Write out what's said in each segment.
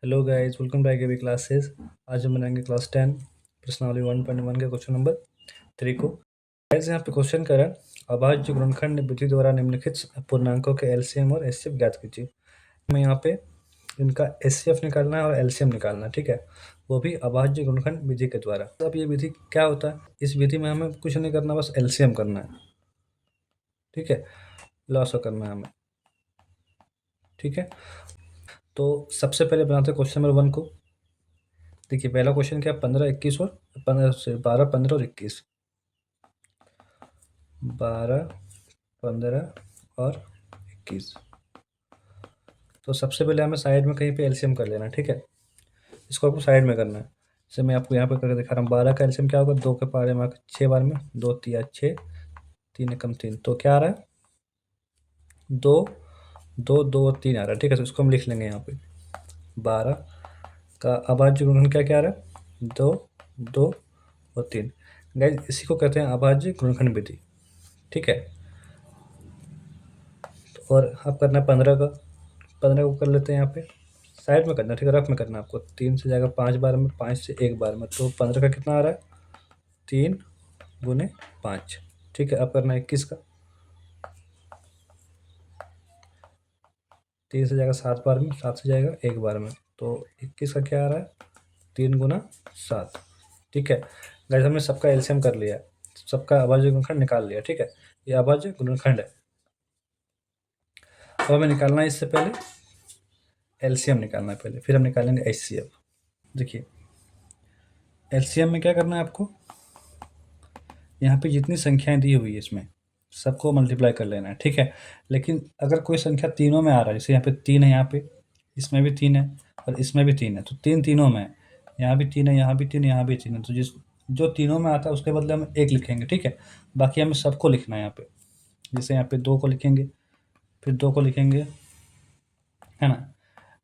Hello guys, welcome back एवी classes. आज हम बनाएंगे क्लास 10 प्रश्नावली 1.1 के क्वेश्चन नंबर 3 को। गाइस यहाँ पे क्वेश्चन कर रहा है, अभाज्य गुणनखंड विधि द्वारा निम्नलिखित पूर्णांकों के एलसीएम और एचसीएफ ज्ञात कीजिए। हमें यहाँ पे इनका एचसीएफ निकालना है और एलसीएम निकालना है, ठीक है, वो भी अभाज्य गुणनखंड विधि के द्वारा। तो अब ये विधि क्या होता है, इस विधि में हमें कुछ नहीं करना, बस एलसीएम करना है, ठीक है, लॉस करना है हमें, ठीक है। तो सबसे पहले बनाते हैं क्वेश्चन नंबर 1 को। देखिए पहला क्वेश्चन क्या, 15, 21 और 15 से 12, 15 और 21, 12, 15 और 21। तो सबसे पहले हमें साइड में कहीं पे एलसीएम कर लेना है, ठीक है। इसको आपको साइड में करना है। जैसे मैं आपको यहाँ पे करके दिखा रहा हूँ, 12 का एलसीएम क्या होगा, 2 के पारे में 6 बार में 2 तिया 6, 3 एकम 3, तो क्या आ रहा है, 2 2 2 और 3 आ रहा है, ठीक है। तो इसको हम लिख लेंगे यहाँ पे, 12 का अभाज्य गुणनखंड क्या क्या आ रहा है, 2 2 और 3। गाइस इसी को कहते हैं अभाज्य गुणनखंड विधि, ठीक है। और अब करना है 15 का, 15 को कर लेते हैं यहाँ पे साइड में करना है, ठीक है, रफ में करना है आपको। 3 से जाएगा 5 बार में, 5 से 1 बार में, तो 15 का कितना आ रहा है, 3 गुने 5, ठीक है। अब करना है 21 का, 3 से जाएगा 7 बार में, 7 से जाएगा 1 बार में, तो 21 का क्या आ रहा है, 3 गुना 7, ठीक है। गाइस हमने सबका एलसीएम कर लिया है, सबका अभाज्य गुणनखंड निकाल लिया, ठीक है। ये अभाज्य गुणनखंड है। अब हमें निकालना है, इससे पहले एलसीएम निकालना है पहले, फिर हम निकालेंगे एचसीएफ। देखिए एलसीएम में क्या करना है आपको, यहाँ पे जितनी संख्याएं दी हुई है इसमें सबको मल्टीप्लाई कर लेना है, ठीक है। लेकिन अगर कोई संख्या तीनों में आ रहा है, जैसे यहाँ पे 3 है, यहाँ पे इसमें भी 3 है और इसमें भी 3 है, तो 3 तीनों में है, यहाँ भी 3 है, यहाँ भी 3 है, यहाँ भी 3 है, तो जो तीनों में आता है उसके बदले हम 1 लिखेंगे, ठीक है। बाकी हमें सबको लिखना है यहाँ पे। जैसे यहाँ पे 2 को लिखेंगे, फिर 2 को लिखेंगे, है ना।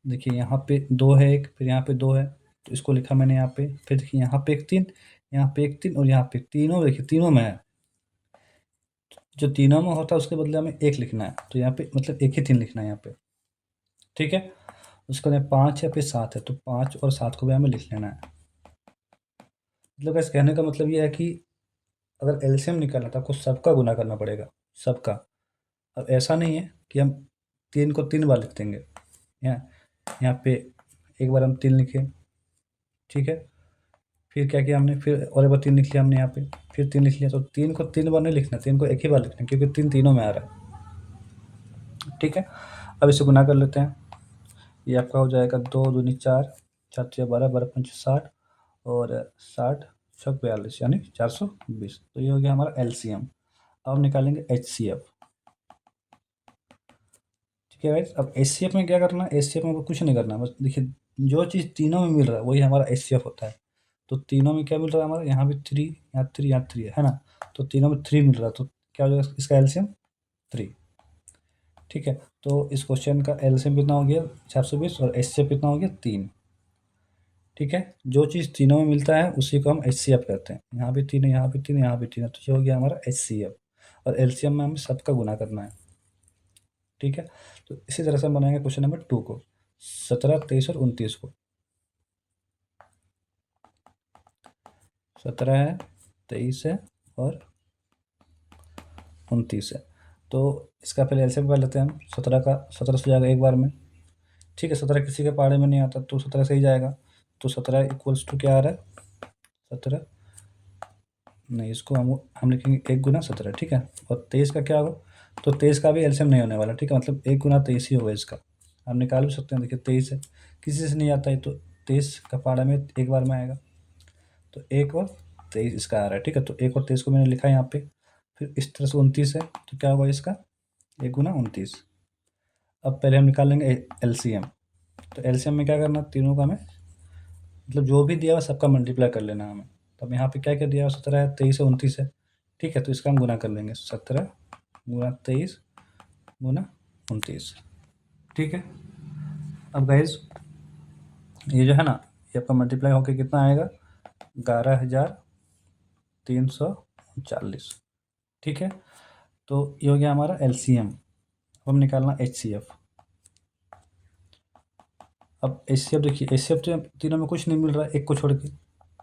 देखिए यहाँ पे 2 है एक, फिर यहाँ पे 2 है, तो इसको लिखा मैंने यहाँ पे। फिर देखिए यहाँ पे एक 3, यहाँ पे एक 3 और यहाँ पे तीनों, देखिए तीनों में है। जो तीनों में होता है उसके बदले हमें 1 लिखना है, तो यहाँ पे मतलब एक ही 3 लिखना है यहाँ पे, ठीक है। उसके बाद 5 है, फिर 7 है, तो 5 और 7 को भी हमें लिख लेना है। मतलब इस कहने का मतलब ये है कि अगर एलसीएम निकालना है तो आपको सबका गुना करना पड़ेगा, सबका। अब ऐसा नहीं है कि हम 3 को 3 बार लिख देंगे। यहाँ पे एक बार हम 3 लिखे, ठीक है। फिर क्या किया हमने, फिर और एक बार 3 लिख लिया हमने यहाँ पे, फिर 3 लिख लिया, तो 3 को 3 बार नहीं लिखना, 3 को एक ही बार लिखना है, क्योंकि 3 तीनों में आ रहा है, ठीक है। अब इसे गुना कर लेते हैं। ये आपका हो जाएगा 2 दूनी 4, 4 तिया 12, 12 पंच 60 और 60 छक 42, यानी 420। तो ये हो गया हमारा एलसीएम। अब निकालेंगे एचसीएफ, ठीक है गाइस। अब एचसीएफ में क्या करना है, एचसीएफ में कुछ नहीं करना, बस देखिए जो चीज़ तीनों में मिल रहा है वही हमारा एचसीएफ होता है। तो तीनों में क्या मिल रहा है हमारा, यहाँ भी 3, यहाँ 3, यहाँ 3 है ना। तो तीनों में 3 मिल रहा है, तो क्या हो जाएगा इसका एलसीएम 3, ठीक है। तो इस क्वेश्चन का एलसीएम कितना हो गया 420 और एचसीएफ कितना हो गया 3, ठीक है। जो चीज़ तीनों में मिलता है उसी को हम एचसीएफ कहते हैं। यहाँ भी 3 है, यहाँ भी 3 है, यहाँ भी 3 है, तो ये हो गया हमारा एचसीएफ। और एलसीएम में हमें सबका गुना करना है, ठीक है। तो इसी तरह से हम बनाएंगे क्वेश्चन नंबर 2 को, 17, 23 और 29 को। 17 है, 23 है और 29 है। तो इसका पहले एलसीएम कर लेते हैं हम। 17 का 17 से जाएगा एक बार में, ठीक है। 17 किसी के पहाड़े में नहीं आता, तो 17 से ही जाएगा। तो 17 इक्वल्स टू क्या आ रहा है, 17 नहीं, इसको हम लिखेंगे 1 गुना 17, ठीक है। और 23 का क्या होगा, तो 23 का भी एलसीएम नहीं होने वाला, ठीक है। मतलब 1 गुना 23 ही होगा इसका। आप निकाल भी सकते हैं, देखिए 23 है, किसी से नहीं आता है, तो 23 का पहाड़ा में एक बार में आएगा, तो 1 और 23 इसका आ रहा है, ठीक है। तो 1 और 23 को मैंने लिखा है यहाँ पे। फिर इस तरह से 29 है, तो क्या होगा इसका 1 गुना 29। अब पहले हम निकाल लेंगे एलसीएम। तो एलसीएम में क्या करना, तीनों का हमें मतलब जो भी दिया हुआ सबका मल्टीप्लाई कर लेना है हमें। तो अब यहाँ पे क्या क्या दिया हुआ, 17 है, 23 है, 29 है, ठीक है। तो इसका हम गुना कर लेंगे, 17 गुना 23 गुना 29, ठीक है। अब गाइज ये जो है ना, ये आपका मल्टीप्लाई होकर कितना आएगा, 11,340, ठीक है। तो ये हो गया हमारा एलसीएम। अब हम निकालना एचसीएफ। अब एचसीएफ देखिए, एचसीएफ तो तीनों में कुछ नहीं मिल रहा है एक को छोड़ के,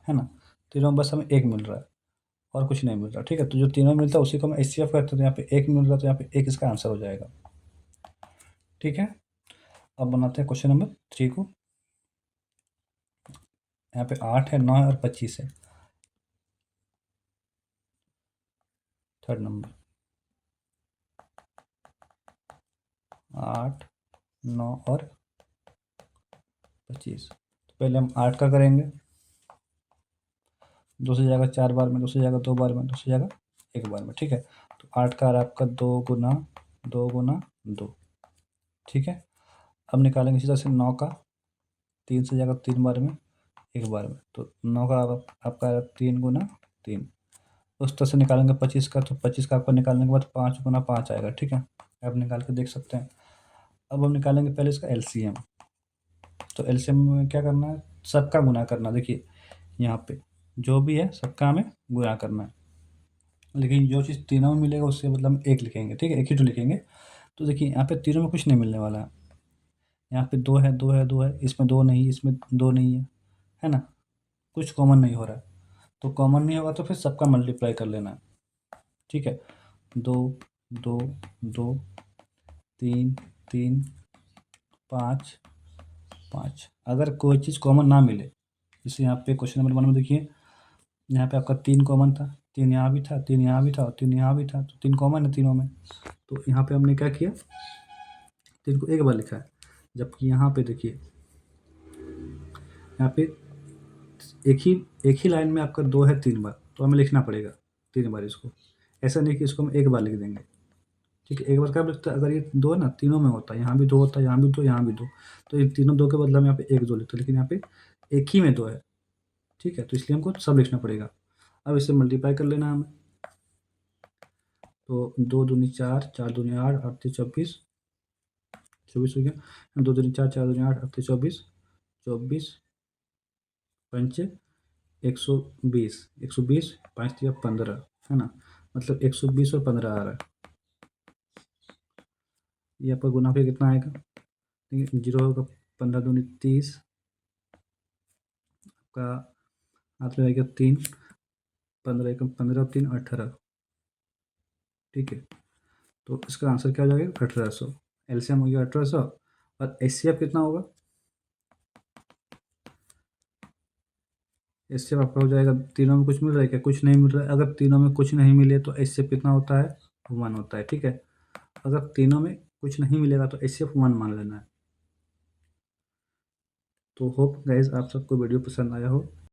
है ना, तीनों में बस हमें एक मिल रहा है और कुछ नहीं मिल रहा, ठीक है। तो जो तीनों मिलता है उसी को हम एचसीएफ कहते हैं। तो यहाँ पे एक मिल रहा है तो यहाँ पे एक इसका आंसर हो जाएगा, ठीक है। अब बनाते हैं क्वेश्चन नंबर 3 को। यहाँ पे 8 है, 9 है और 25 है। थर्ड नंबर 8, 9 और 25। तो पहले हम 8 का करेंगे, 2 से जाएगा 4 बार में, 2 से जाएगा 2 बार में, 2 से जाएगा 1 बार में, ठीक है। तो 8 का आ रहा है आपका 2 गुना 2 गुना 2, ठीक है। अब निकालेंगे इसी तरह से 9 का, 3 से जाएगा 3 बार में, 1 बार में, तो 9 का आपका आएगा 3 गुना 3। उस तरह से निकालेंगे 25 का, तो 25 का आपको निकालने के बाद 5 गुना 5 आएगा, ठीक है। आप निकाल के देख सकते हैं। अब हम निकालेंगे पहले इसका एलसीएम। तो एलसीएम में क्या करना है, सबका गुना करना। देखिए यहाँ पे जो भी है सबका हमें गुना करना है, लेकिन जो चीज़ तीनों में मिलेगा उससे मतलब हम एक लिखेंगे, ठीक है, एक ही तो लिखेंगे। तो देखिए यहाँ पे तीनों में कुछ नहीं मिलने वाला है। यहाँ पे 2 है, 2 है, 2 है, इसमें 2 नहीं, इसमें 2 नहीं है ना, कुछ कॉमन नहीं हो रहा है। तो कॉमन नहीं होगा तो फिर सबका मल्टीप्लाई कर लेना है, ठीक है। 2 2 2 3 3 5 5। अगर कोई चीज़ कॉमन ना मिले, जैसे यहाँ पे क्वेश्चन नंबर 1 में देखिए, यहाँ पे आपका 3 कॉमन था, 3 यहाँ भी था, 3 यहाँ भी था और 3 यहाँ भी था, तो 3 कॉमन है तीनों में। तो यहाँ पे हमने क्या किया, 3 को एक बार लिखा है। जबकि यहाँ पे देखिए, यहाँ पे एक ही लाइन में आपका 2 है 3 बार, तो हमें लिखना पड़ेगा 3 बार इसको। ऐसा नहीं कि इसको हम एक बार लिख देंगे, ठीक है। एक बार कब लिखता है, अगर ये 2 ना तीनों में होता है, यहाँ भी 2 होता है, यहाँ भी 2, यहाँ भी 2, तो ये तीनों 2 के बदले हम यहाँ पे 1 2 लिखते हैं, लेकिन यहाँ पे एक ही में 2 है, ठीक है। तो इसलिए हमको सब लिखना पड़ेगा। अब इसे मल्टीप्लाई कर लेना है हमें। तो 2 दूनी 4, 4 दूनी 8, 8 तीन 24, 24 हो गया। 2 दूनी 4, 4 दूनी 8, 8 तीन 24, 24 पंचे 120, 120 5 तिया 15, है ना, मतलब 120 और 15 आ रहा है। ये आपका गुना फिर कितना आएगा, ठीक है, 0 होगा, 15 दूनी 30, आपका हाथ में आएगा 3, 15 एकम 15 और 3 18, ठीक है। तो इसका आंसर क्या हो जाएगा, 1800। एलसीएम हो गया 1800 और एचसीएफ कितना होगा, एचसीएफ आपका हो जाएगा, तीनों में कुछ मिल रहा है क्या, कुछ नहीं मिल रहा है। अगर तीनों में कुछ नहीं मिले तो एचसीएफ कितना होता है, 1 होता है, ठीक है। अगर तीनों में कुछ नहीं मिलेगा तो एचसीएफ 1 मान लेना है। तो होप गाइज आप सबको वीडियो पसंद आया हो।